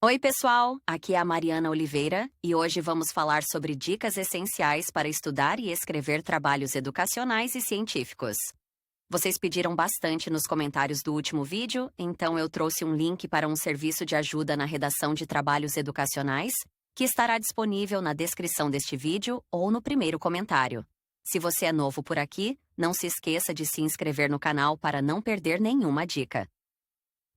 Oi, pessoal! Aqui é a Mariana Oliveira e hoje vamos falar sobre dicas essenciais para estudar e escrever trabalhos educacionais e científicos. Vocês pediram bastante nos comentários do último vídeo, então eu trouxe um link para um serviço de ajuda na redação de trabalhos educacionais, que estará disponível na descrição deste vídeo ou no primeiro comentário. Se você é novo por aqui, não se esqueça de se inscrever no canal para não perder nenhuma dica.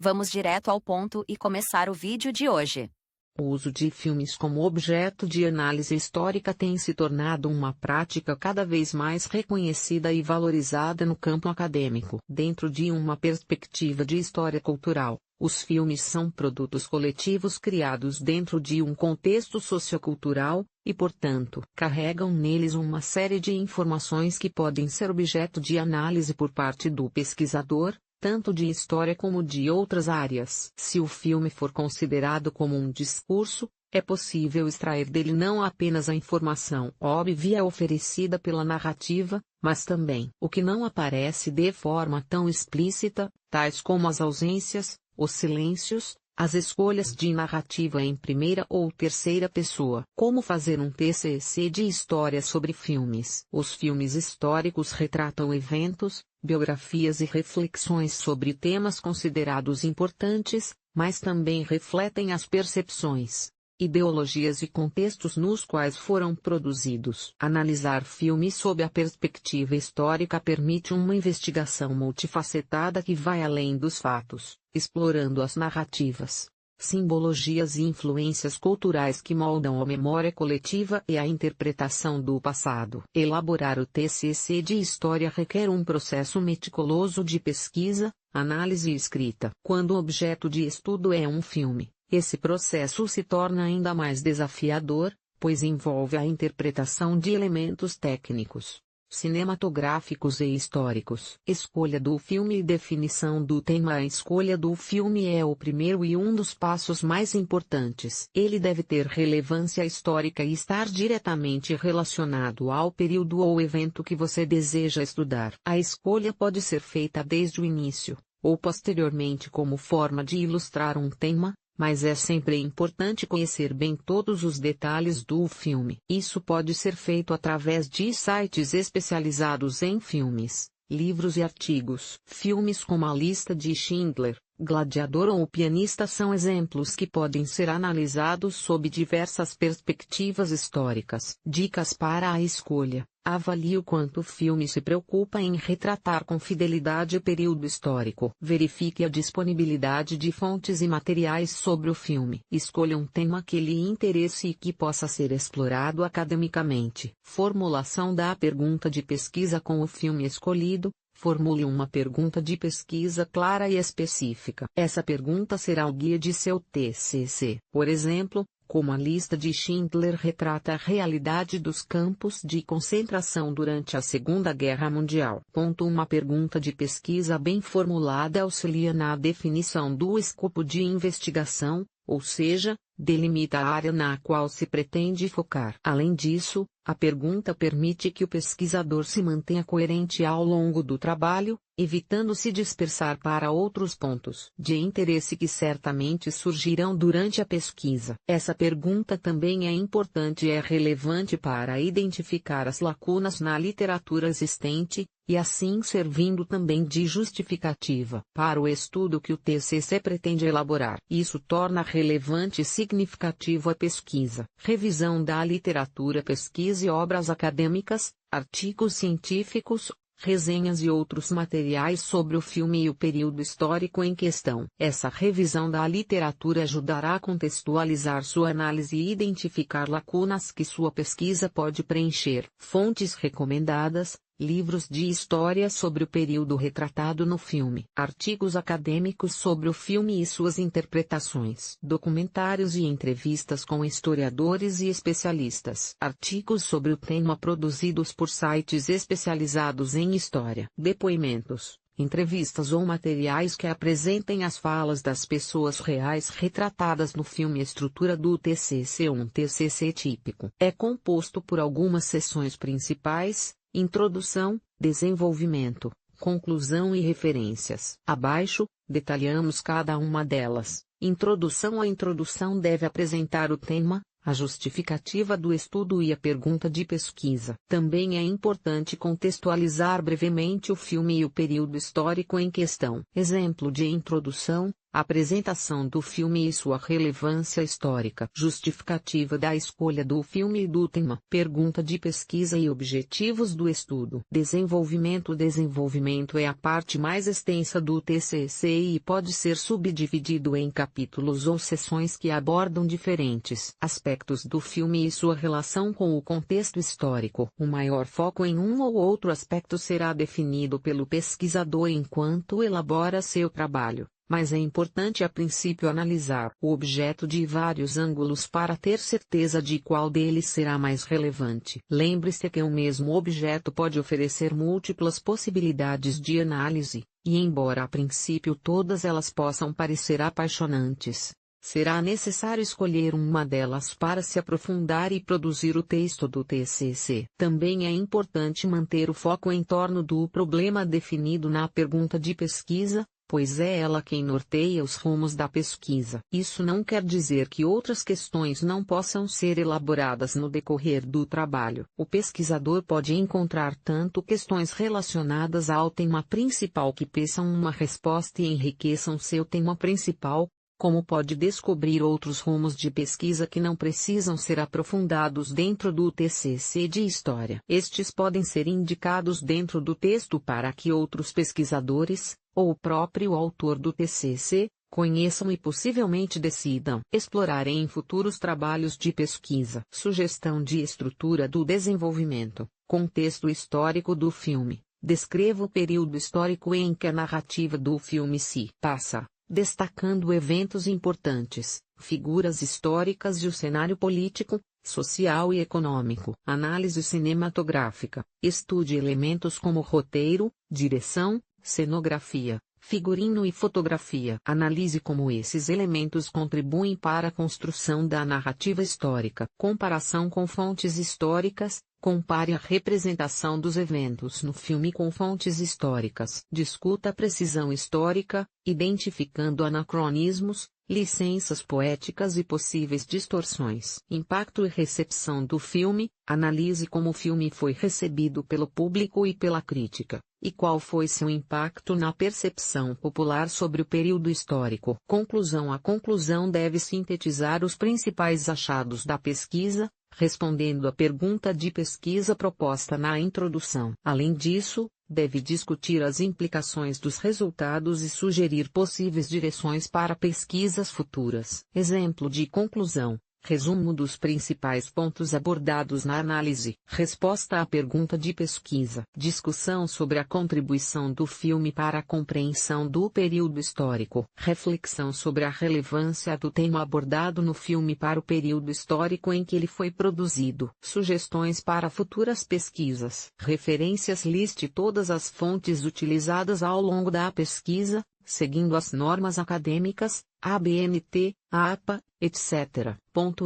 Vamos direto ao ponto e começar o vídeo de hoje. O uso de filmes como objeto de análise histórica tem se tornado uma prática cada vez mais reconhecida e valorizada no campo acadêmico. Dentro de uma perspectiva de história cultural, os filmes são produtos coletivos criados dentro de um contexto sociocultural, e portanto, carregam neles uma série de informações que podem ser objeto de análise por parte do pesquisador, tanto de história como de outras áreas. Se o filme for considerado como um discurso, é possível extrair dele não apenas a informação óbvia oferecida pela narrativa, mas também o que não aparece de forma tão explícita, tais como as ausências, os silêncios, as escolhas de narrativa em primeira ou terceira pessoa. Como fazer um TCC de história sobre filmes? Os filmes históricos retratam eventos, biografias e reflexões sobre temas considerados importantes, mas também refletem as percepções, ideologias e contextos nos quais foram produzidos. Analisar filmes sob a perspectiva histórica permite uma investigação multifacetada que vai além dos fatos, explorando as narrativas, simbologias e influências culturais que moldam a memória coletiva e a interpretação do passado. Elaborar o TCC de história requer um processo meticuloso de pesquisa, análise e escrita. Quando o objeto de estudo é um filme, esse processo se torna ainda mais desafiador, pois envolve a interpretação de elementos técnicos, cinematográficos e históricos. Escolha do filme e definição do tema. A escolha do filme é o primeiro e um dos passos mais importantes. Ele deve ter relevância histórica e estar diretamente relacionado ao período ou evento que você deseja estudar. A escolha pode ser feita desde o início, ou posteriormente como forma de ilustrar um tema, mas é sempre importante conhecer bem todos os detalhes do filme. Isso pode ser feito através de sites especializados em filmes, livros e artigos. Filmes como A Lista de Schindler, Gladiador ou O Pianista são exemplos que podem ser analisados sob diversas perspectivas históricas. Dicas para a escolha. Avalie o quanto o filme se preocupa em retratar com fidelidade o período histórico. Verifique a disponibilidade de fontes e materiais sobre o filme. Escolha um tema que lhe interesse e que possa ser explorado academicamente. Formulação da pergunta de pesquisa com o filme escolhido. Formule uma pergunta de pesquisa clara e específica. Essa pergunta será o guia de seu TCC. Por exemplo, como a lista de Schindler retrata a realidade dos campos de concentração durante a Segunda Guerra Mundial. Uma pergunta de pesquisa bem formulada auxilia na definição do escopo de investigação, ou seja, delimita a área na qual se pretende focar. Além disso, a pergunta permite que o pesquisador se mantenha coerente ao longo do trabalho, evitando se dispersar para outros pontos de interesse que certamente surgirão durante a pesquisa. Essa pergunta também é importante e é relevante para identificar as lacunas na literatura existente, e assim servindo também de justificativa para o estudo que o TCC pretende elaborar. Isso torna relevante e significativo a pesquisa. Revisão da literatura. Pesquise obras acadêmicas, artigos científicos, resenhas e outros materiais sobre o filme e o período histórico em questão. Essa revisão da literatura ajudará a contextualizar sua análise e identificar lacunas que sua pesquisa pode preencher. Fontes recomendadas: livros de história sobre o período retratado no filme, artigos acadêmicos sobre o filme e suas interpretações, documentários e entrevistas com historiadores e especialistas, artigos sobre o tema produzidos por sites especializados em história, depoimentos, entrevistas ou materiais que apresentem as falas das pessoas reais retratadas no filme. Estrutura do TCC. Um TCC típico é composto por algumas seções principais: introdução, desenvolvimento, Conclusão e referências. Abaixo, detalhamos cada uma delas. Introdução. A introdução deve apresentar o tema, a justificativa do estudo e a pergunta de pesquisa. Também é importante contextualizar brevemente o filme e o período histórico em questão. Exemplo de introdução: apresentação do filme e sua relevância histórica. Justificativa da escolha do filme e do tema. Pergunta de pesquisa e objetivos do estudo. Desenvolvimento. Desenvolvimento é a parte mais extensa do TCC e pode ser subdividido em capítulos ou seções que abordam diferentes aspectos do filme e sua relação com o contexto histórico. O maior foco em um ou outro aspecto será definido pelo pesquisador enquanto elabora seu trabalho. Mas é importante a princípio analisar o objeto de vários ângulos para ter certeza de qual deles será mais relevante. Lembre-se que o mesmo objeto pode oferecer múltiplas possibilidades de análise, e embora a princípio todas elas possam parecer apaixonantes, será necessário escolher uma delas para se aprofundar e produzir o texto do TCC. Também é importante manter o foco em torno do problema definido na pergunta de pesquisa, pois é ela quem norteia os rumos da pesquisa. Isso não quer dizer que outras questões não possam ser elaboradas no decorrer do trabalho. O pesquisador pode encontrar tanto questões relacionadas ao tema principal que peçam uma resposta e enriqueçam seu tema principal, como pode descobrir outros rumos de pesquisa que não precisam ser aprofundados dentro do TCC de História. Estes podem ser indicados dentro do texto para que outros pesquisadores, ou o próprio autor do TCC, conheçam e possivelmente decidam explorar em futuros trabalhos de pesquisa. Sugestão de estrutura do desenvolvimento. Contexto histórico do filme. Descreva o período histórico em que a narrativa do filme se passa, destacando eventos importantes, figuras históricas e o cenário político, social e econômico. Análise cinematográfica. Estude elementos como roteiro, direção, cenografia, figurino e fotografia. Analise como esses elementos contribuem para a construção da narrativa histórica. Comparação com fontes históricas. Compare a representação dos eventos no filme com fontes históricas. Discuta a precisão histórica, identificando anacronismos, licenças poéticas e possíveis distorções. Impacto e recepção do filme. Analise como o filme foi recebido pelo público e pela crítica, e qual foi seu impacto na percepção popular sobre o período histórico. Conclusão. A conclusão deve sintetizar os principais achados da pesquisa, respondendo à pergunta de pesquisa proposta na introdução. Além disso, deve discutir as implicações dos resultados e sugerir possíveis direções para pesquisas futuras. Exemplo de conclusão. Resumo dos principais pontos abordados na análise. Resposta à pergunta de pesquisa. Discussão sobre a contribuição do filme para a compreensão do período histórico. Reflexão sobre a relevância do tema abordado no filme para o período histórico em que ele foi produzido. Sugestões para futuras pesquisas. Referências. Liste todas as fontes utilizadas ao longo da pesquisa, seguindo as normas acadêmicas, ABNT, APA, etc.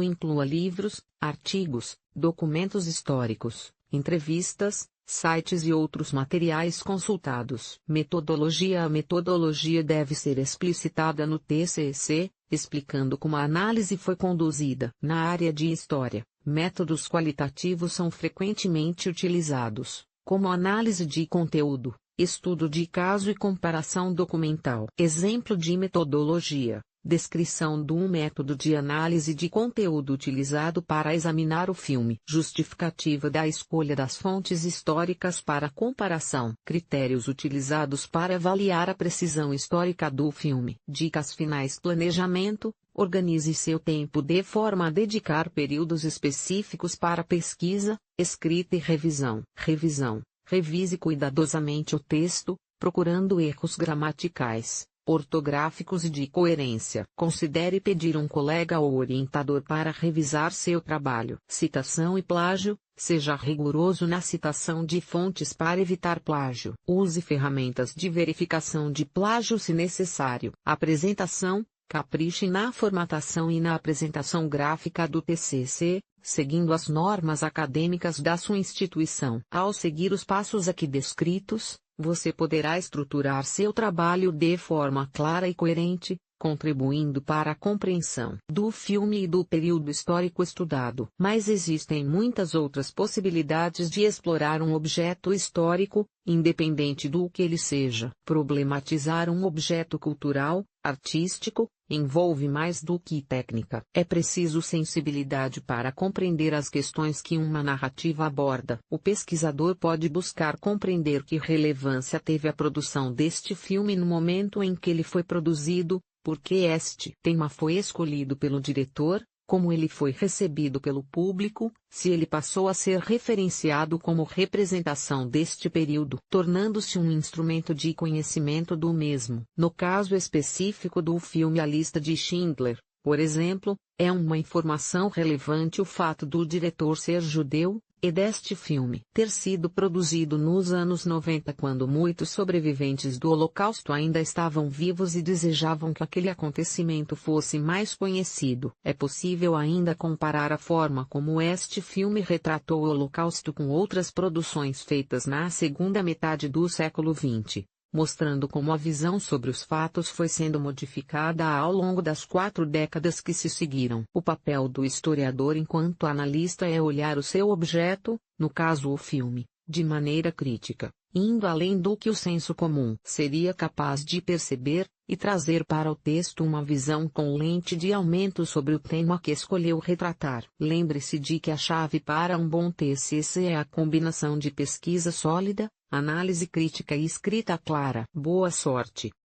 Inclua livros, artigos, documentos históricos, entrevistas, sites e outros materiais consultados. Metodologia. A metodologia deve ser explicitada no TCC, explicando como a análise foi conduzida. Na área de história, métodos qualitativos são frequentemente utilizados, como análise de conteúdo, estudo de caso e comparação documental. Exemplo de metodologia. Descrição do método de análise de conteúdo utilizado para examinar o filme. Justificativa da escolha das fontes históricas para comparação. Critérios utilizados para avaliar a precisão histórica do filme. Dicas finais. Planejamento. Organize seu tempo de forma a dedicar períodos específicos para pesquisa, escrita e revisão. Revisão. Revise cuidadosamente o texto, procurando erros gramaticais, ortográficos e de coerência. Considere pedir um colega ou orientador para revisar seu trabalho. Citação e plágio. Seja rigoroso na citação de fontes para evitar plágio. Use ferramentas de verificação de plágio se necessário. Apresentação. Capriche na formatação e na apresentação gráfica do TCC, seguindo as normas acadêmicas da sua instituição. Ao seguir os passos aqui descritos, você poderá estruturar seu trabalho de forma clara e coerente, contribuindo para a compreensão do filme e do período histórico estudado. Mas existem muitas outras possibilidades de explorar um objeto histórico, independente do que ele seja. Problematizar um objeto cultural, artístico, envolve mais do que técnica. É preciso sensibilidade para compreender as questões que uma narrativa aborda. O pesquisador pode buscar compreender que relevância teve a produção deste filme no momento em que ele foi produzido, por que este tema foi escolhido pelo diretor, como ele foi recebido pelo público, se ele passou a ser referenciado como representação deste período, tornando-se um instrumento de conhecimento do mesmo. No caso específico do filme A Lista de Schindler, por exemplo, é uma informação relevante o fato do diretor ser judeu, e deste filme ter sido produzido nos anos 90 quando muitos sobreviventes do Holocausto ainda estavam vivos e desejavam que aquele acontecimento fosse mais conhecido. É possível ainda comparar a forma como este filme retratou o Holocausto com outras produções feitas na segunda metade do século XX. Mostrando como a visão sobre os fatos foi sendo modificada ao longo das 4 décadas que se seguiram. O papel do historiador enquanto analista é olhar o seu objeto, no caso o filme, de maneira crítica, indo além do que o senso comum seria capaz de perceber, e trazer para o texto uma visão com lente de aumento sobre o tema que escolheu retratar. Lembre-se de que a chave para um bom TCC é a combinação de pesquisa sólida, análise crítica e escrita clara. Boa sorte!